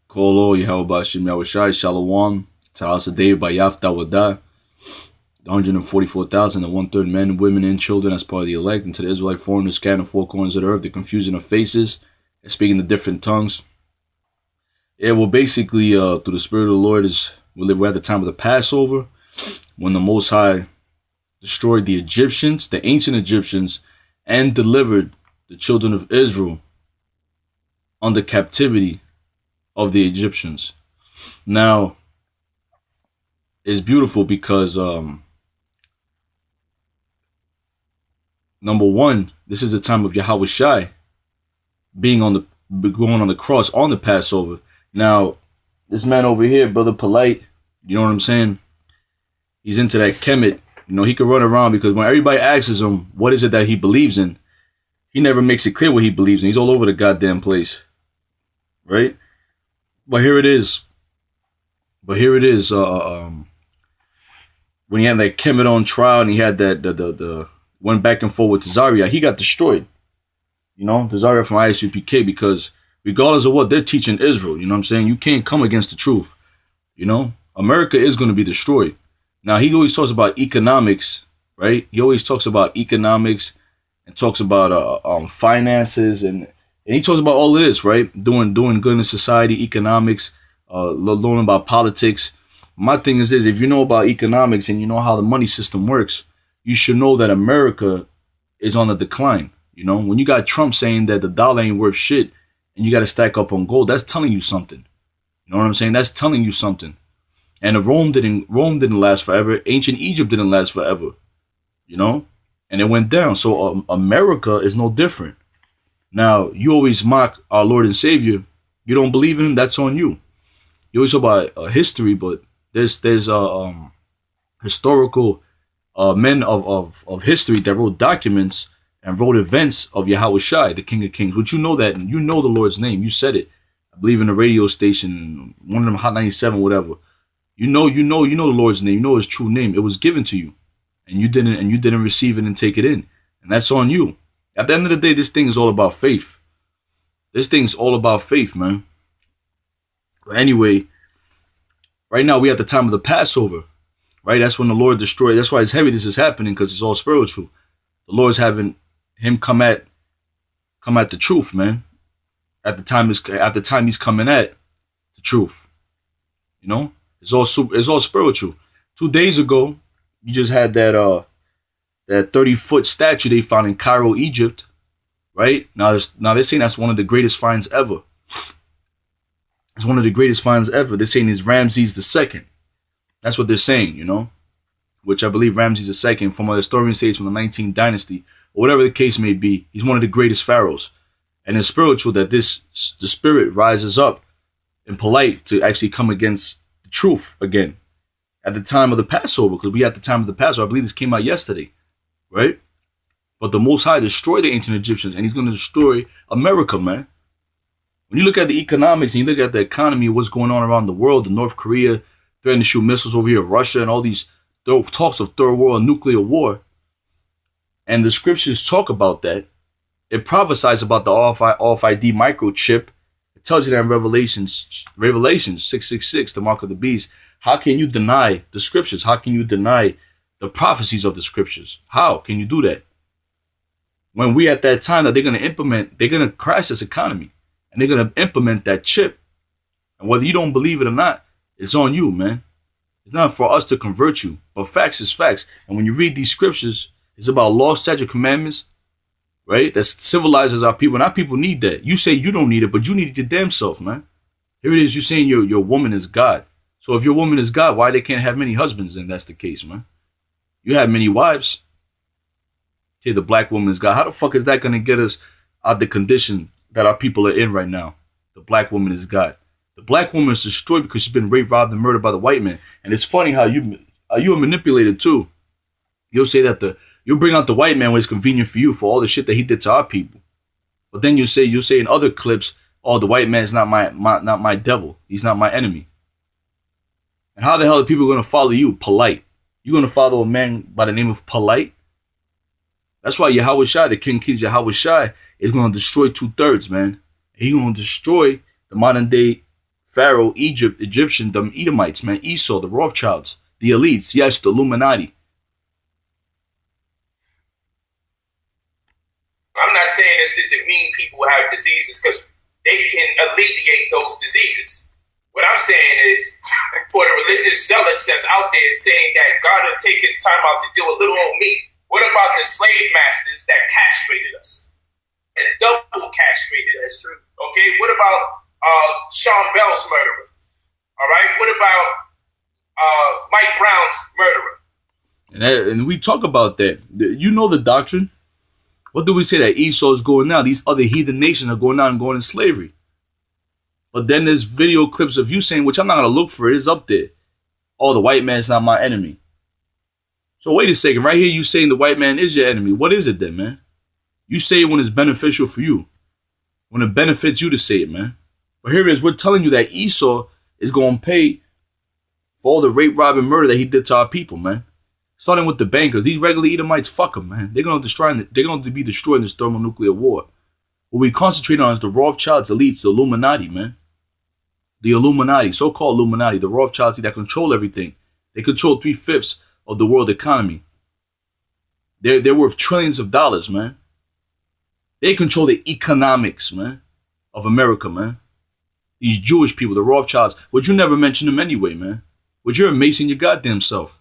Kolo, Yahawashi, Yahawashi, Shalom, Ta'asa David by Yafta, the 144,000 and one-third men, women, and children as part of the elect, and to the Israelite foreigners scattered in four corners of the earth, the confusion of faces, and speaking the different tongues. Yeah, well, basically, through the Spirit of the Lord, we're at the time of the Passover, when the Most High destroyed the Egyptians, the ancient Egyptians, and delivered the children of Israel under captivity of the Egyptians. Now, it's beautiful because number one, this is the time of Yahawashi being going on the cross on the Passover. Now, this man over here, Brother Polight, you know what I'm saying? He's into that Kemet. You know, he can run around because when everybody asks him what is it that he believes in, he never makes it clear what he believes in. He's all over the goddamn place. Right? But here it is. When he had that Kemet on trial and he had the went back and forth with Tazaria, he got destroyed. You know, Tazaria from ISUPK, because regardless of what they're teaching Israel, you know what I'm saying? You can't come against the truth. You know, America is going to be destroyed. Now, he always talks about economics, right? He always talks about economics and talks about finances and he talks about all of this, right? Doing good in society, economics, learning about politics. My thing is this: if you know about economics and you know how the money system works, you should know that America is on a decline. You know, when you got Trump saying that the dollar ain't worth shit and you got to stack up on gold, that's telling you something. You know what I'm saying? That's telling you something. And Rome didn't last forever. Ancient Egypt didn't last forever. You know, and it went down. So America is no different. Now, you always mock our Lord and Savior. You don't believe in him, that's on you. You always talk about history, but there's historical men of history that wrote documents and wrote events of Yahawashi, the King of Kings. Which you know that, and you know the Lord's name. You said it. I believe in the radio station, one of them Hot 97, whatever. You know the Lord's name. You know his true name. It was given to you, and you didn't receive it and take it in, and that's on you. At the end of the day, this thing is all about faith. This thing's all about faith, man. But anyway, right now we at the time of the Passover, right? That's when the Lord destroyed. That's why it's heavy. This is happening because it's all spiritual. The Lord's having him come at the truth, man. At the time he's coming at the truth. You know, it's all spiritual. 2 days ago, you just had that 30-foot statue they found in Cairo, Egypt, right? Now they're saying that's one of the greatest finds ever. It's one of the greatest finds ever. They're saying it's Ramses II. That's what they're saying, you know? Which I believe Ramses II, from a historian says from the 19th dynasty, or whatever the case may be, he's one of the greatest pharaohs. And it's spiritual that the spirit rises up in Polight to actually come against the truth again. At the time of the Passover, because we at the time of the Passover, I believe this came out yesterday. Right? But the Most High destroyed the ancient Egyptians, and he's going to destroy America, man. When you look at the economics and you look at the economy, what's going on around the world, the North Korea threatening to shoot missiles over here, Russia, and all these talks of third world nuclear war, and the scriptures talk about that. It prophesies about the RFID microchip. It tells you that in Revelations 666, the mark of the beast. How can you deny the scriptures? How can you deny the prophecies of the scriptures? How can you do that? When we at that time that they're going to crash this economy and they're going to implement that chip. And whether you don't believe it or not, it's on you, man. It's not for us to convert you, but facts is facts. And when you read these scriptures, it's about law, statute, commandments, right? That civilizes our people. And our people need that. You say you don't need it, but you need it your damn self, man. Here it is. You're saying your woman is God. So if your woman is God, why they can't have many husbands then? That's the case, man. You have many wives. Say the black woman is God. How the fuck is that going to get us out the condition that our people are in right now? The black woman is God. The black woman is destroyed because she's been raped, robbed, and murdered by the white man. And it's funny how you are manipulated too. You'll say that you'll bring out the white man when it's convenient for you for all the shit that he did to our people. But then you'll say in other clips, oh, the white man is not my devil. He's not my enemy. And how the hell are people going to follow you? Polight. You're going to follow a man by the name of Polight? That's why Yahawashi, the King King Yahawashi, is going to destroy 2/3, man. He's going to destroy the modern day Pharaoh, Egypt, Egyptian, the Edomites, man, Esau, the Rothschilds, the elites, yes, the Illuminati. I'm not saying this to demean people who have diseases because they can alleviate those diseases. What I'm saying is, for the religious zealots that's out there saying that God will take his time out to deal with little old me, what about the slave masters that castrated us? And double castrated us? Okay, what about Sean Bell's murderer? All right, what about Mike Brown's murderer? And we talk about that. You know the doctrine. What do we say that Esau is going now? These other heathen nations are going out and going in slavery. But then there's video clips of you saying, which I'm not going to look for, it is up there. Oh, the white man's not my enemy. So wait a second. Right here you saying the white man is your enemy. What is it then, man? You say it when it's beneficial for you. When it benefits you to say it, man. But here it is. We're telling you that Esau is going to pay for all the rape, rob, and murder that he did to our people, man. Starting with the bankers. These regular Edomites, fuck them, man. They're going to be destroyed in this thermonuclear war. What we concentrate on is the Rothschilds, elites, the Illuminati, man. The Illuminati, so-called Illuminati, the Rothschilds that control everything. They control 3/5 of the world economy. They're worth trillions of dollars, man. They control the economics, man, of America, man. These Jewish people, the Rothschilds, but you never mention them anyway, man. But you're a Mason your goddamn self.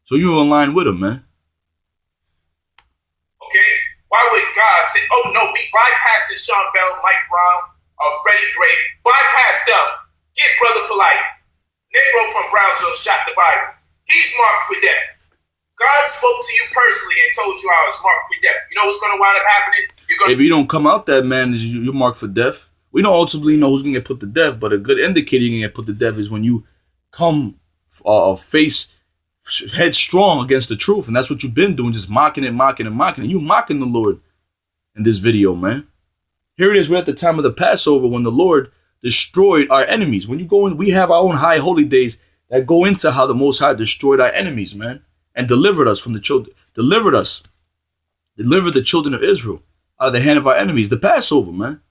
So you're in line with them, man. Okay? Why would God say, oh no, we bypassed the Sean Bell, Mike Brown, Freddie Gray, bypass them. Get Brother Polight. Negro from Brownsville shot the Bible. He's marked for death. God spoke to you personally and told you I was marked for death. You know what's going to wind up happening? If you don't come out that, man, you're marked for death. We don't ultimately know who's going to get put to death, but a good indicator you're going to get put to death is when you come face headstrong against the truth. And that's what you've been doing, just mocking and mocking and mocking. And you mocking the Lord in this video, man. Here it is. We're at the time of the Passover when the Lord destroyed our enemies. When you go in, we have our own high holy days that go into how the Most High destroyed our enemies, man, and delivered us from the children, delivered the children of Israel out of the hand of our enemies. The Passover, man.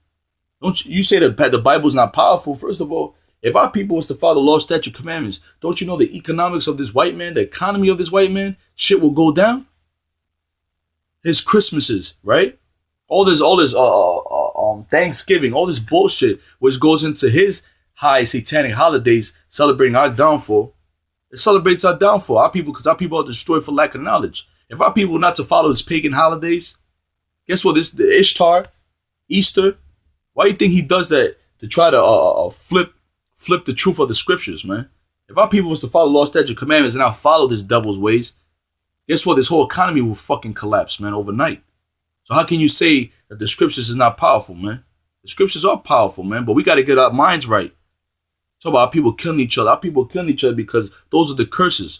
Don't you say that the Bible's not powerful? First of all, if our people was to follow the law, statute, commandments, don't you know the economics of this white man, the economy of this white man, shit will go down? His Christmases, right? All this Thanksgiving, all this bullshit, which goes into his high satanic holidays, celebrating our downfall. It celebrates our downfall. Because our people are destroyed for lack of knowledge. If our people were not to follow his pagan holidays, guess what? The Ishtar, Easter. Why do you think he does that? To try to flip the truth of the scriptures, man. If our people was to follow law, statute, commandments, and not follow this devil's ways, guess what? This whole economy will fucking collapse, man, overnight. So how can you say that the scriptures is not powerful, man? The scriptures are powerful, man, but we got to get our minds right. Talk about our people killing each other. Our people killing each other because those are the curses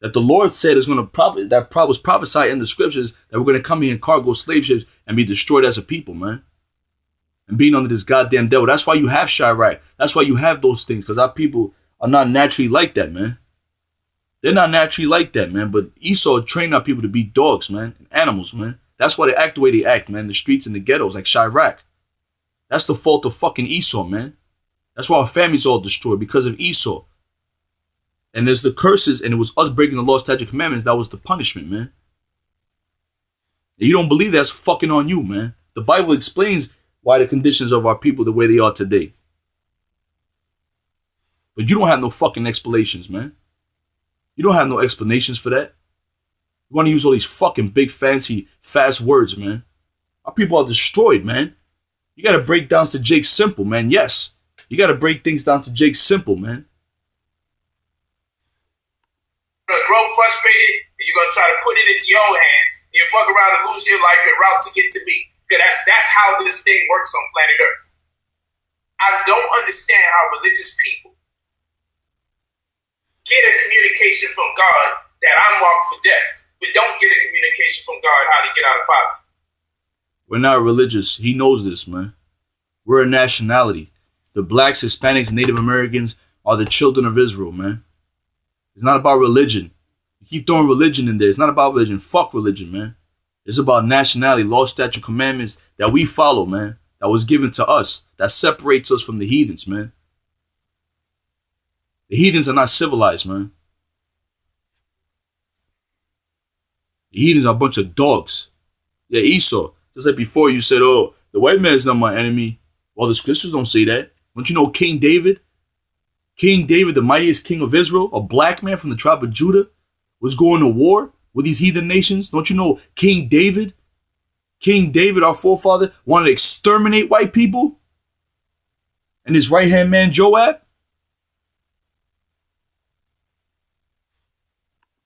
that the Lord said is going to was prophesied in the scriptures that we're going to come here in cargo slave ships and be destroyed as a people, man. And being under this goddamn devil. That's why you have Chirac. That's why you have those things, because our people are not naturally like that, man. They're not naturally like that, man. But Esau trained our people to be dogs, man, and animals, man. That's why they act the way they act, man. The streets and the ghettos, like Chirac. That's the fault of fucking Esau, man. That's why our family's all destroyed, because of Esau. And there's the curses, and it was us breaking the law, statute, commandments. That was the punishment, man. And you don't believe that's fucking on you, man. The Bible explains why the conditions of our people the way they are today. But you don't have no fucking explanations, man. You don't have no explanations for that. You want to use all these fucking big, fancy, fast words, man. Our people are destroyed, man. You got to break down to Jake Simple, man. Yes. You got to break things down to Jake Simple, man. You're going to grow frustrated, and you're going to try to put it into your own hands, and you fuck around and lose your life en route to get to me. Because that's how this thing works on planet Earth. I don't understand how religious people get a communication from God that I'm marked for death, but don't get a communication from God how to get out of poverty. We're not religious. He knows this, man. We're a nationality. The blacks, Hispanics, Native Americans are the children of Israel, man. It's not about religion. You keep throwing religion in there. It's not about religion. Fuck religion, man. It's about nationality, law, statute, commandments that we follow, man. that was given to us that separates us from the heathens, man. The heathens are not civilized, man. The heathens are a bunch of dogs. Yeah, Esau. Just like before you said, oh, the white man is not my enemy. Well, the scriptures don't say that. Don't you know King David? King David, the mightiest king of Israel, a black man from the tribe of Judah, was going to war with these heathen nations. Don't you know King David? King David, our forefather, wanted to exterminate white people. And his right-hand man, Joab,